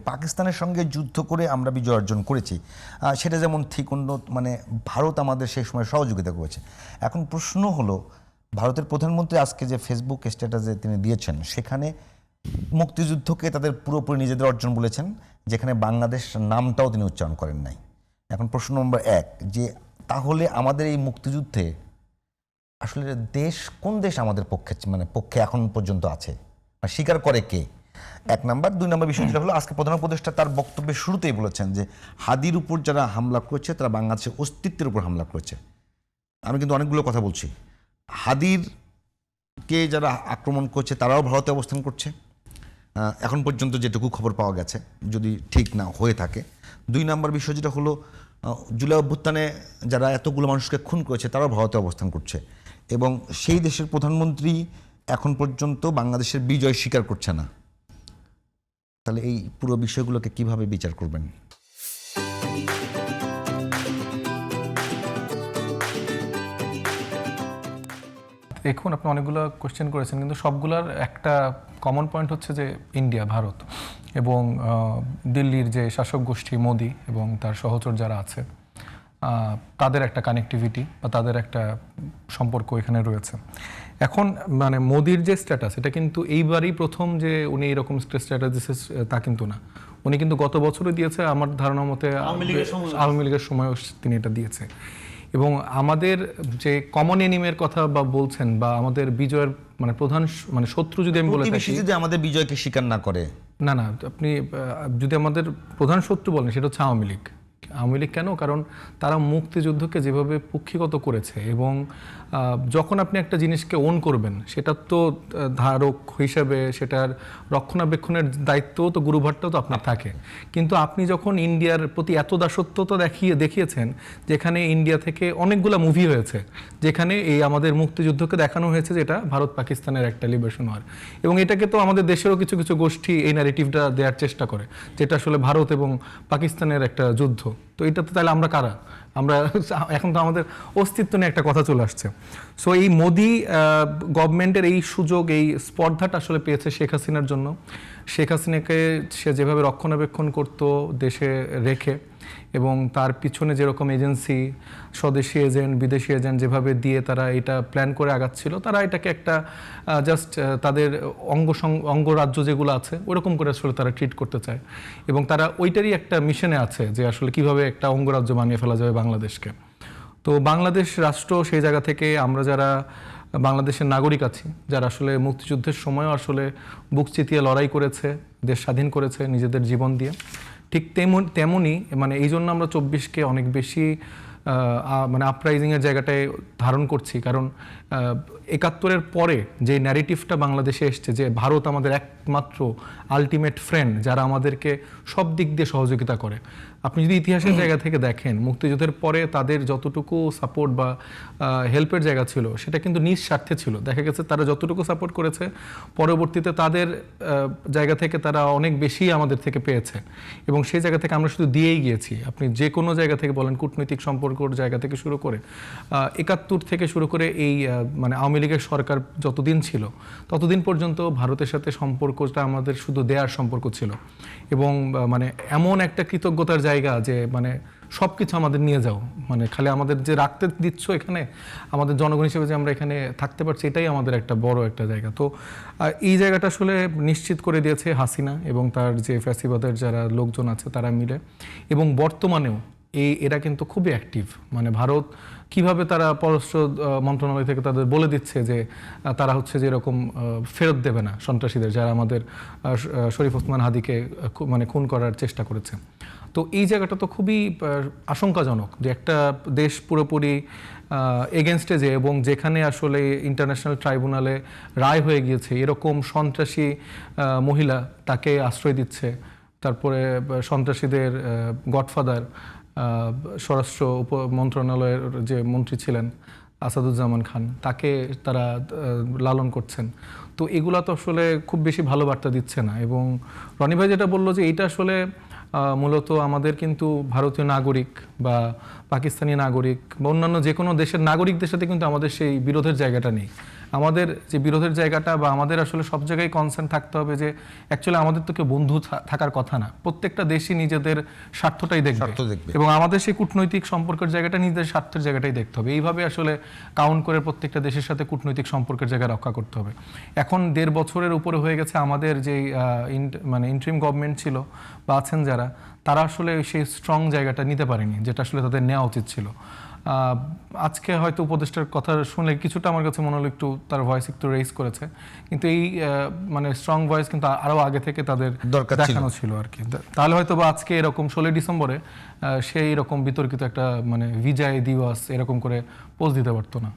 পাকিস্তানের সঙ্গে যুদ্ধ করে আমরা বিজয় অর্জন করেছি, সেটা যেমন ঠিক, অন্য মানে ভারত আমাদের সেই সময় সহযোগিতা করেছে। এখন প্রশ্ন হলো, ভারতের প্রধানমন্ত্রী আজকে যে ফেসবুক স্ট্যাটাসে তিনি দিয়েছেন, সেখানে মুক্তিযুদ্ধকে তাদের পুরোপুরি নিজেদের অর্জন বলেছেন, যেখানে বাংলাদেশ নামটাও তিনি উচ্চারণ করেন নাই। এখন প্রশ্ন নম্বর 1, যে তাহলে আমাদের এই মুক্তিযুদ্ধে আসলে কোন দেশ আমাদের পক্ষে এখন পর্যন্ত আছে, স্বীকার করে কে? 1 নাম্বার। 2 নম্বর বিষয় যেটা হলো, আজকে প্রধান উপদেষ্টা তার বক্তব্যের শুরুতেই বলেছেন যে হাদির উপর যারা হামলা করেছে তারা বাংলাদেশের অস্তিত্বের উপর হামলা করেছে। আমি কিন্তু অনেকগুলো কথা বলছি। হাদিরকে যারা আক্রমণ করছে তারাও ভারতে অবস্থান করছে, এখন পর্যন্ত যেটুকু খবর পাওয়া গেছে, যদি ঠিক না হয়ে থাকে। 2 নম্বর বিষয় যেটা হলো, জুলাই অভ্যুত্থানে যারা এতগুলো মানুষকে খুন করেছে তারাও ভারতে অবস্থান করছে, এবং সেই দেশের প্রধানমন্ত্রী এখন পর্যন্ত বাংলাদেশের বিজয় স্বীকার করছে না। তাহলে এই পুরো বিষয়গুলোকে কিভাবে বিচার করবেন? এখন আপনি অনেকগুলো কোশ্চেন করেছেন, কিন্তু সবগুলোর একটা কমন পয়েন্ট হচ্ছে যে ইন্ডিয়া, ভারত এবং দিল্লির যে শাসক গোষ্ঠী মোদি এবং তার সহচর যারা আছে, তাদের একটা কানেক্টিভিটি বা তাদের একটা সম্পর্ক এখানে রয়েছে। এখন মানে মোদির যে স্ট্যাটাস, এটা কিন্তু এইবারই প্রথম যে উনি এরকম স্ট্যাটাস দিচ্ছে তা কিন্তু না। উনি কিন্তু গত বছরও দিয়েছে, আমার ধারণা মতে আওয়ামী লীগের সময়ও তিনি এটা দিয়েছে। এবং আমাদের যে কমন এনিমের কথা বা বলছেন, বা আমাদের বিজয়ের মানে প্রধান মানে শত্রু যদি আমি বলে থাকি, যদি আমাদের বিজয়কে স্বীকার না করে, না, আপনি যদি আমাদের প্রধান শত্রু বলেন, সেটা হচ্ছে আওয়ামী লীগ। আওয়ামী লীগ কেন? কারণ তারা মুক্তিযুদ্ধকে যেভাবে কুক্ষিগত করেছে, এবং যখন আপনি একটা জিনিসকে ওন করবেন, সেটা তো ধারক হিসাবে সেটার রক্ষণাবেক্ষণের দায়িত্বও তো, গুরুভারটাও তো আপনার থাকে। কিন্তু আপনি যখন ইন্ডিয়ার প্রতি এত দাসত্বতা দেখিয়েছেন, যেখানে ইন্ডিয়া থেকে অনেকগুলো মুভি হয়েছে, যেখানে এই আমাদের মুক্তিযুদ্ধকে দেখানো হয়েছে যে এটা ভারত পাকিস্তানের একটা লিবারেশন ওয়ার, এবং এটাকে তো আমাদের দেশেরও কিছু কিছু গোষ্ঠী এই ন্যারেটিভটা দেওয়ার চেষ্টা করে, যেটা আসলে ভারত এবং পাকিস্তানের একটা যুদ্ধ। তো এটাতে তাহলে আমরা কারা? আমরা এখন তো আমাদের অস্তিত্ব নিয়ে একটা কথা চলে আসছে। সো এই মোদি গভর্নমেন্টের এই সুযোগ, এই স্পর্ধাটা আসলে পেয়েছে শেখ হাসিনার জন্য। শেখ হাসিনাকে সে যেভাবে রক্ষণাবেক্ষণ করতো দেশে রেখে, এবং তার পিছনে যেরকম এজেন্সি, স্বদেশি এজেন্ট, বিদেশি এজেন্ট যেভাবে দিয়ে তারা এটা প্ল্যান করে আগাচ্ছিল, তারা এটাকে একটা জাস্ট তাদের অঙ্গরাজ্য যেগুলো আছে ওরকম করে আসলে তারা ট্রিট করতে চায়, এবং তারা ওইটারই একটা মিশনে আছে যে আসলে কিভাবে একটা অঙ্গরাজ্য বানিয়ে ফেলা যাবে বাংলাদেশকে। তো বাংলাদেশ রাষ্ট্র সেই জায়গা থেকে আমরা যারা বাংলাদেশের নাগরিক আছি, যারা আসলে মুক্তিযুদ্ধের সময়ও আসলে বুক চিতিয়ে লড়াই করেছে, দেশ স্বাধীন করেছে নিজেদের জীবন দিয়ে, ঠিক তেমনই মানে এই জন্য আমরা 24কে অনেক বেশি মানে আপরাইজিংয়ের জায়গাটায় ধারণ করছি। কারণ 71-এর পরে যে ন্যারেটিভটা বাংলাদেশে এসছে, যে ভারত আমাদের একমাত্র আলটিমেট ফ্রেন্ড, যারা আমাদেরকে সব দিক দিয়ে সহযোগিতা করে। আপনি যদি ইতিহাসের জায়গা থেকে দেখেন, মুক্তিযুদ্ধের পরে তাদের যতটুকু সাপোর্ট বা হেল্পের জায়গা ছিল, সেটা কিন্তু নিজ স্বার্থে ছিল। দেখা গেছে তারা যতটুকু সাপোর্ট করেছে, পরবর্তীতে তাদের জায়গা থেকে তারা অনেক বেশি আমাদের থেকে পেয়েছে, এবং সেই জায়গা থেকে আমরা শুধু দিয়েই গিয়েছি। আপনি যে কোনো জায়গা থেকে বলেন, কূটনৈতিক সম্পর্কর জায়গা থেকে শুরু করে 71 থেকে শুরু করে এই মানে আওয়ামী লীগের সরকার যতদিন ছিল, ততদিন পর্যন্ত ভারতের সাথে সম্পর্কটা আমাদের শুধু দেয়ার সম্পর্ক ছিল, এবং মানে এমন একটা কৃতজ্ঞতার জায়গা যে মানে সব কিছু আমাদের নিয়ে যাও, মানে খালি আমাদের যে রাখতে দিচ্ছ এখানে, আমাদের জনগণ হিসেবে যে আমরা এখানে থাকতে পারছি, এটাই আমাদের একটা বড় একটা জায়গা। তো এই জায়গাটা আসলে নিশ্চিত করে দিয়েছে হাসিনা এবং তার যে ফ্যাসিবাদের যারা লোকজন আছে তারা মিলে, এবং বর্তমানেও এরা কিন্তু খুবই অ্যাক্টিভ। মানে ভারত কিভাবে তারা পররাষ্ট্র মন্ত্রণালয় থেকে তাদের বলে দিচ্ছে যে তারা হচ্ছে যে এরকম ফেরত দেবে না সন্ত্রাসীদের, যারা আমাদের শরীফ ওসমান হাদিকে মানে খুন করার চেষ্টা করেছে। তো এই জায়গাটা তো খুবই আশঙ্কাজনক, যে একটা দেশ পুরোপুরি এগেনস্টে যে, এবং যেখানে আসলে ইন্টারন্যাশনাল ট্রাইব্যুনালে রায় হয়ে গিয়েছে, এরকম সন্ত্রাসী মহিলা তাকে আশ্রয় দিচ্ছে। তারপরে সন্ত্রাসীদের গডফাদার স্বরাষ্ট্র মন্ত্রণালয়ের যে মন্ত্রী ছিলেন আসাদুজ্জামান খান, তাকে তারা লালন করছেন। তো এগুলা তো আসলে খুব বেশি ভালো বার্তা দিচ্ছে না। এবং রনি ভাই যেটা বললো যে এইটা আসলে মূলত আমাদের কিন্তু ভারতীয় নাগরিক বা পাকিস্তানি নাগরিক বা অন্যান্য যে কোনো দেশের নাগরিকদের সাথে কিন্তু আমাদের সেই বিরোধের জায়গাটা নেই। আমাদের যে বিরোধের জায়গাটা বা আমাদের আসলে সব জায়গায় কনসার্ন থাকতে হবে যে অ্যাকচুয়ালি আমাদের তো কেউ বন্ধু থাকার কথা না, প্রত্যেকটা দেশই নিজেদের স্বার্থটাই দেখবে স্বার্থ দেখবে। এবং আমাদের সেই কূটনৈতিক সম্পর্কের জায়গাটা নিজেদের স্বার্থের জায়গাটাই দেখতে হবে। এইভাবে আসলে কাউন্ট করে প্রত্যেকটা দেশের সাথে কূটনৈতিক সম্পর্কের জায়গা রক্ষা করতে হবে। এখন 1.5 বছরের উপরে হয়ে গেছে আমাদের যে মানে ইন্টারিম গভর্নমেন্ট ছিল বা আছেন যারা, তারা আসলে সেই স্ট্রং জায়গাটা নিতে পারেনি যেটা আসলে তাদের নেওয়া উচিত ছিল। আজকে হয়তো উপদেষ্টার কথা শুনলে কিছুটা আমার কাছে মনে হলো একটু তার ভয়েস একটু রেইজ করেছে, কিন্তু এই মানে স্ট্রং ভয়েস কিন্তু আরো আগে থেকে তাদের দরকার ছিল। দেখানো ছিল আর কি। তাহলে হয়তো বা আজকে এরকম 16 ডিসেম্বরে সেই রকম বিতর্কিত একটা মানে বিজয় দিবস এরকম করে পোস্ট দিতে পারতো না।